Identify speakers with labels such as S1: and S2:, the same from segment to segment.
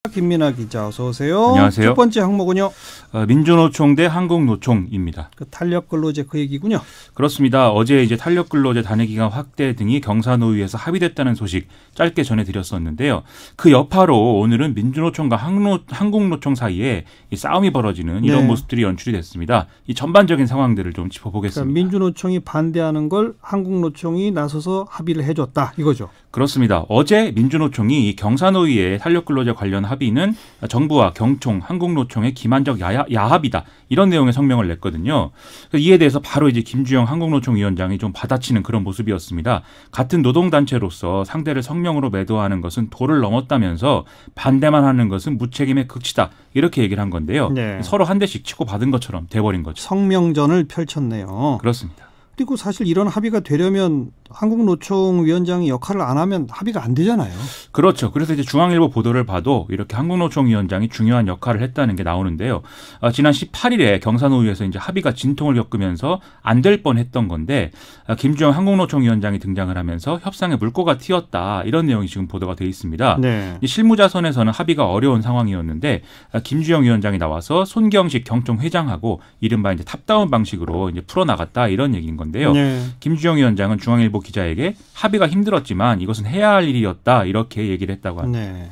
S1: 김민아 기자 어서 오세요.
S2: 안녕하세요.
S1: 첫 번째 항목은요.
S2: 민주노총 대 한국노총입니다.
S1: 그 탄력근로제 그 얘기군요.
S2: 그렇습니다. 어제 이제 탄력근로제 단위기간 확대 등이 경사노위에서 합의됐다는 소식 짧게 전해드렸었는데요. 그 여파로 오늘은 민주노총과 한국노총 사이에 이 싸움이 벌어지는 이런 모습들이 연출이 됐습니다. 이 전반적인 상황들을 좀 짚어보겠습니다.
S1: 그러니까 민주노총이 반대하는 걸 한국노총이 나서서 합의를 해줬다 이거죠.
S2: 그렇습니다. 어제 민주노총이 이 경사노위의 탄력근로제 관련 합의는 정부와 경총, 한국노총의 기만적 야합이다. 이런 내용의 성명을 냈거든요. 이에 대해서 바로 이제 김주영 한국노총 위원장이 좀 받아치는 그런 모습이었습니다. 같은 노동단체로서 상대를 성명으로 매도하는 것은 도를 넘었다면서 반대만 하는 것은 무책임의 극치다. 이렇게 얘기를 한 건데요.
S1: 네.
S2: 서로 한 대씩 치고 받은 것처럼 돼버린 거죠.
S1: 성명전을 펼쳤네요.
S2: 그렇습니다.
S1: 그리고 사실 이런 합의가 되려면 한국노총 위원장이 역할을 안 하면 합의가 안 되잖아요.
S2: 그렇죠. 그래서 이제 중앙일보 보도를 봐도 이렇게 한국노총 위원장이 중요한 역할을 했다는 게 나오는데요. 지난 18일에 경사노위에서 이제 합의가 진통을 겪으면서 안 될 뻔했던 건데 김주영 한국노총 위원장이 등장을 하면서 협상에 물꼬가 튀었다 이런 내용이 지금 보도가 돼 있습니다.
S1: 네.
S2: 실무자선에서는 합의가 어려운 상황이었는데 김주영 위원장이 나와서 손경식 경총 회장하고 이른바 이제 탑다운 방식으로 이제 풀어나갔다 이런 얘기인 건데요.
S1: 네.
S2: 김주영 위원장은 중앙일보 기자에게 합의가 힘들었지만 이것은 해야 할 일이었다 이렇게 얘기를 했다고 합니다.
S1: 네.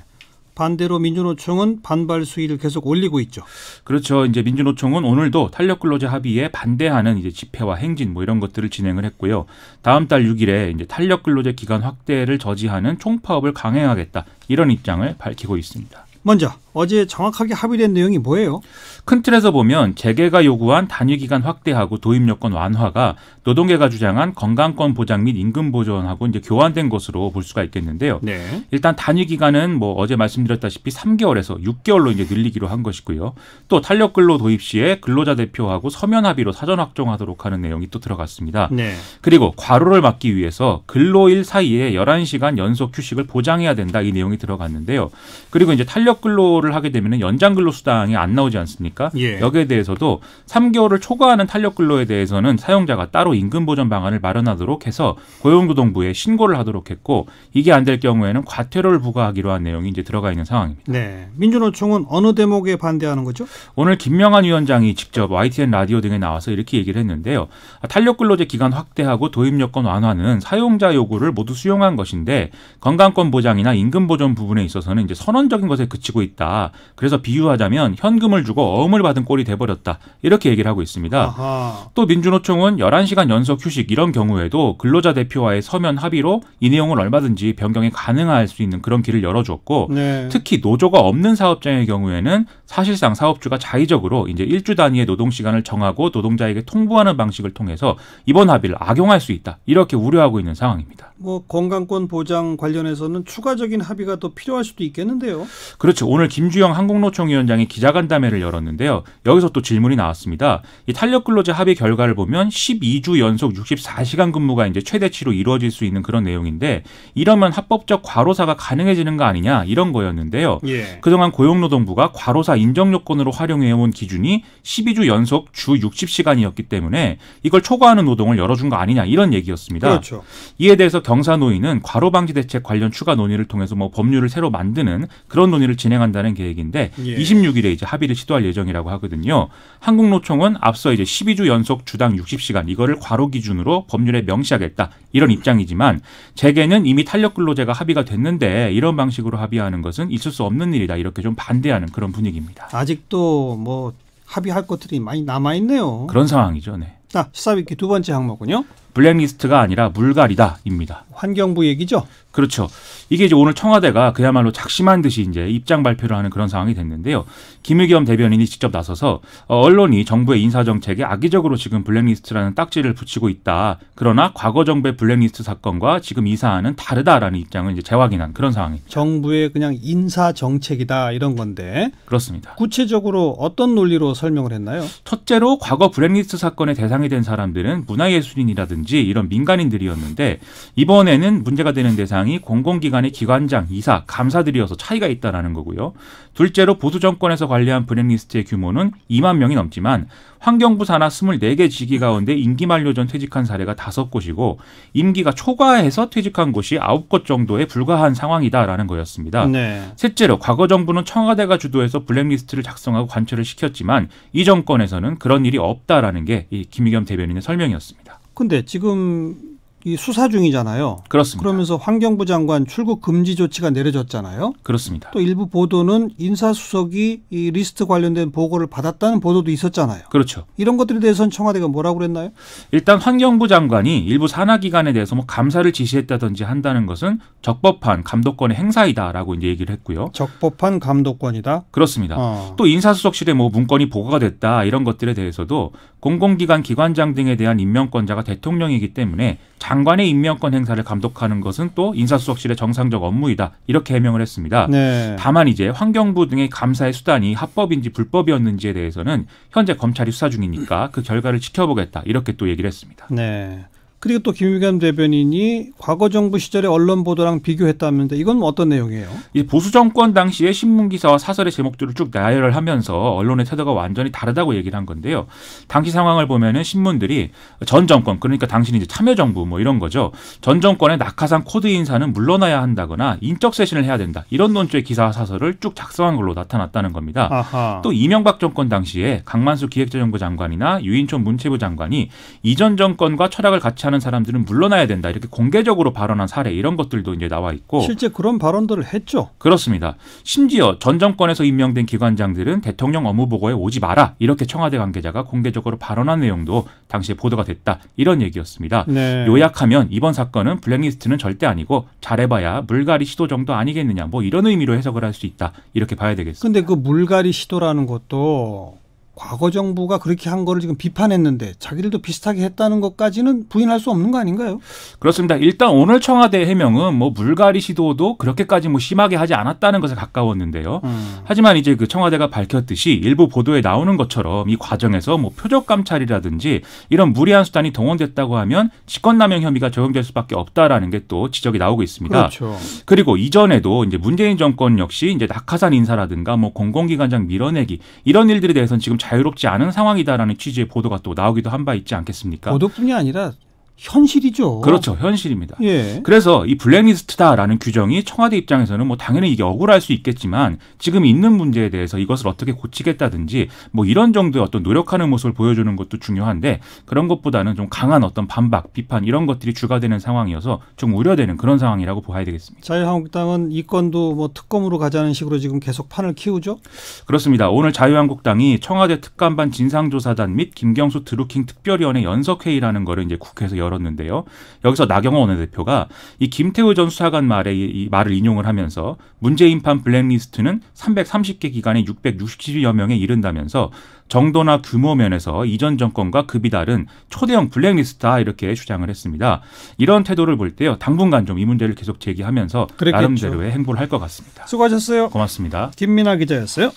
S1: 반대로 민주노총은 반발 수위를 계속 올리고 있죠.
S2: 그렇죠. 이제 민주노총은 오늘도 탄력근로제 합의에 반대하는 이제 집회와 행진 뭐 이런 것들을 진행을 했고요. 다음 달 6일에 이제 탄력근로제 기간 확대를 저지하는 총파업을 강행하겠다 이런 입장을 밝히고 있습니다.
S1: 먼저 어제 정확하게 합의된 내용이 뭐예요?
S2: 큰 틀에서 보면 재계가 요구한 단위기간 확대하고 도입요건 완화가 노동계가 주장한 건강권 보장 및 임금 보전하고 이제 교환된 것으로 볼 수가 있겠는데요.
S1: 네.
S2: 일단 단위기간은 뭐 어제 말씀드렸다시피 3개월에서 6개월로 이제 늘리기로 한 것이고요. 또 탄력근로 도입 시에 근로자 대표하고 서면 합의로 사전 확정하도록 하는 내용이 또 들어갔습니다.
S1: 네.
S2: 그리고 과로를 막기 위해서 근로일 사이에 11시간 연속 휴식을 보장해야 된다 이 내용이 들어갔는데요. 그리고 이제 탄력근로를 하게 되면 연장근로 수당이 안 나오지 않습니까?
S1: 예.
S2: 여기에 대해서도 3개월을 초과하는 탄력근로에 대해서는 사용자가 따로 임금보전 방안을 마련하도록 해서 고용노동부에 신고를 하도록 했고 이게 안 될 경우에는 과태료를 부과하기로 한 내용이 이제 들어가 있는 상황입니다.
S1: 네. 민주노총은 어느 대목에 반대하는 거죠?
S2: 오늘 김명한 위원장이 직접 YTN 라디오 등에 나와서 이렇게 얘기를 했는데요. 탄력근로제 기간 확대하고 도입요건 완화는 사용자 요구를 모두 수용한 것인데 건강권 보장이나 임금 보전 부분에 있어서는 이제 선언적인 것에 그치고 있다. 그래서 비유하자면 현금을 주고 어음을 받은 꼴이 돼버렸다. 이렇게 얘기를 하고 있습니다.
S1: 아하.
S2: 또 민주노총은 11시간 연속 휴식 이런 경우에도 근로자 대표와의 서면 합의로 이 내용을 얼마든지 변경이 가능할 수 있는 그런 길을 열어줬고
S1: 네.
S2: 특히 노조가 없는 사업장의 경우에는 사실상 사업주가 자의적으로 이제 일주 단위의 노동시간을 정하고 노동자에게 통보하는 방식을 통해서 이번 합의를 악용할 수 있다. 이렇게 우려하고 있는 상황입니다.
S1: 뭐 건강권 보장 관련해서는 추가적인 합의가 더 필요할 수도 있겠는데요.
S2: 그렇죠. 오늘 김주영 한국노총 위원장이 기자간담회를 열었는데요. 여기서 또 질문이 나왔습니다. 이 탄력근로제 합의 결과를 보면 12주 연속 64시간 근무가 이제 최대치로 이루어질 수 있는 그런 내용인데 이러면 합법적 과로사가 가능해지는 거 아니냐 이런 거였는데요.
S1: 예.
S2: 그동안 고용노동부가 과로사 인정 요건으로 활용해온 기준이 12주 연속 주 60시간이었기 때문에 이걸 초과하는 노동을 열어준 거 아니냐 이런 얘기였습니다.
S1: 그렇죠.
S2: 이에 대해서 경사노위는 과로방지 대책 관련 추가 논의를 통해서 뭐 법률을 새로 만드는 그런 논의를 진행한다는 계획인데
S1: 예.
S2: 26일에 이제 합의를 시도할 예정이라고 하거든요. 한국노총은 앞서 이제 12주 연속 주당 60시간 이거를 과로 기준으로 법률에 명시하겠다 이런 입장이지만 재계는 이미 탄력근로제가 합의가 됐는데 이런 방식으로 합의하는 것은 있을 수 없는 일이다 이렇게 좀 반대하는 그런 분위기입니다.
S1: 아직도 뭐 합의할 것들이 많이 남아있네요.
S2: 그런 상황이죠. 네.
S1: 자, 시사위키 두 번째 항목은요.
S2: 블랙리스트가 아니라 물갈이다입니다.
S1: 환경부 얘기죠.
S2: 그렇죠. 이게 이제 오늘 청와대가 그야말로 작심한 듯이 이제 입장 발표를 하는 그런 상황이 됐는데요. 김의겸 대변인이 직접 나서서 언론이 정부의 인사 정책에 악의적으로 지금 블랙리스트라는 딱지를 붙이고 있다. 그러나 과거 정부의 블랙리스트 사건과 지금 이 사안은 다르다라는 입장을 이제 재확인한 그런 상황입니다.
S1: 정부의 그냥 인사 정책이다 이런 건데
S2: 그렇습니다.
S1: 구체적으로 어떤 논리로 설명을 했나요?
S2: 첫째로 과거 블랙리스트 사건의 대상 대상이 된 사람들은 문화예술인이라든지 이런 민간인들이었는데 이번에는 문제가 되는 대상이 공공기관의 기관장, 이사, 감사들이어서 차이가 있다라는 거고요. 둘째로 보수 정권에서 관리한 블랙리스트의 규모는 2만 명이 넘지만 환경부 산하 24개 지기 가운데 임기 만료 전 퇴직한 사례가 5곳이고 임기가 초과해서 퇴직한 곳이 9곳 정도에 불과한 상황이다라는 거였습니다.
S1: 네.
S2: 셋째로 과거 정부는 청와대가 주도해서 블랙리스트를 작성하고 관철을 시켰지만 이 정권에서는 그런 일이 없다라는 게 이 김의겸 대변인의 설명이었습니다.
S1: 근데 지금 이 수사 중이잖아요.
S2: 그렇습니다.
S1: 그러면서 환경부 장관 출국 금지 조치가 내려졌잖아요.
S2: 그렇습니다.
S1: 또 일부 보도는 인사수석이 이 리스트 관련된 보고를 받았다는 보도도 있었잖아요.
S2: 그렇죠.
S1: 이런 것들에 대해서는 청와대가 뭐라고 그랬나요?
S2: 일단 환경부 장관이 일부 산하기관에 대해서 뭐 감사를 지시했다든지 한다는 것은 적법한 감독권의 행사이다라고 이제 얘기를 했고요.
S1: 적법한 감독권이다.
S2: 그렇습니다. 또 인사수석실에 뭐 문건이 보고가 됐다 이런 것들에 대해서도 공공기관 기관장 등에 대한 임명권자가 대통령이기 때문에 장관의 임명권 행사를 감독하는 것은 또 인사수석실의 정상적 업무이다 이렇게 해명을 했습니다.
S1: 네.
S2: 다만 이제 환경부 등의 감사의 수단이 합법인지 불법이었는지에 대해서는 현재 검찰이 수사 중이니까 그 결과를 지켜보겠다 이렇게 또 얘기를 했습니다.
S1: 네. 그리고 또 김의겸 대변인이 과거 정부 시절의 언론 보도랑 비교했다는데 이건 어떤 내용이에요?
S2: 이 보수 정권 당시의 신문 기사와 사설의 제목들을 쭉 나열을 하면서 언론의 태도가 완전히 다르다고 얘기를 한 건데요. 당시 상황을 보면은 신문들이 전 정권 그러니까 당신이 이제 참여정부 뭐 이런 거죠. 전 정권의 낙하산 코드 인사는 물러나야 한다거나 인적 쇄신을 해야 된다 이런 논조의 기사와 사설을 쭉 작성한 걸로 나타났다는 겁니다.
S1: 아하.
S2: 또 이명박 정권 당시에 강만수 기획재정부 장관이나 유인촌 문체부 장관이 이전 정권과 철학을 같이 하는 사람들은 물러나야 된다 이렇게 공개적으로 발언한 사례 이런 것들도 이제 나와 있고
S1: 실제 그런 발언들을 했죠.
S2: 그렇습니다. 심지어 전 정권에서 임명된 기관장들은 대통령 업무 보고에 오지 마라 이렇게 청와대 관계자가 공개적으로 발언한 내용도 당시에 보도가 됐다 이런 얘기였습니다.
S1: 네.
S2: 요약하면 이번 사건은 블랙리스트는 절대 아니고 잘해봐야 물갈이 시도 정도 아니겠느냐 뭐 이런 의미로 해석을 할 수 있다 이렇게 봐야 되겠습니다.
S1: 근데 그 물갈이 시도라는 것도 과거 정부가 그렇게 한 거를 지금 비판했는데 자기들도 비슷하게 했다는 것까지는 부인할 수 없는 거 아닌가요?
S2: 그렇습니다. 일단 오늘 청와대 해명은 뭐 물갈이 시도도 그렇게까지 뭐 심하게 하지 않았다는 것에 가까웠는데요. 하지만 이제 그 청와대가 밝혔듯이 일부 보도에 나오는 것처럼 이 과정에서 뭐 표적 감찰이라든지 이런 무리한 수단이 동원됐다고 하면 직권남용 혐의가 적용될 수밖에 없다라는 게 또 지적이 나오고 있습니다.
S1: 그렇죠.
S2: 그리고 이전에도 이제 문재인 정권 역시 이제 낙하산 인사라든가 뭐 공공기관장 밀어내기 이런 일들에 대해서는 지금 자유롭지 않은 상황이다라는 취지의 보도가 또 나오기도 한 바 있지 않겠습니까?
S1: 보도뿐이 아니라 현실이죠.
S2: 그렇죠. 현실입니다.
S1: 예.
S2: 그래서 이 블랙리스트다라는 규정이 청와대 입장에서는 뭐 당연히 이게 억울할 수 있겠지만 지금 있는 문제에 대해서 이것을 어떻게 고치겠다든지 뭐 이런 정도의 어떤 노력하는 모습을 보여주는 것도 중요한데 그런 것보다는 좀 강한 어떤 반박, 비판 이런 것들이 주가 되는 상황이어서 좀 우려되는 그런 상황이라고 봐야 되겠습니다.
S1: 자유한국당은 이 건도 뭐 특검으로 가자는 식으로 지금 계속 판을 키우죠?
S2: 그렇습니다. 오늘 자유한국당이 청와대 특감반 진상조사단 및 김경수 드루킹 특별위원회 연석회의라는 거를 이제 국회에서 열었는데요. 여기서 나경원 원내대표가 이 김태우 전 수사관 이 말을 인용을 하면서 문재인판 블랙리스트는 330개 기관에 660여 명에 이른다면서 정도나 규모 면에서 이전 정권과 급이 다른 초대형 블랙리스트다 이렇게 주장을 했습니다. 이런 태도를 볼 때요. 당분간 좀 이 문제를 계속 제기하면서 그랬겠죠. 나름대로의 행보를 할 것 같습니다.
S1: 수고하셨어요.
S2: 고맙습니다.
S1: 김민아 기자였어요.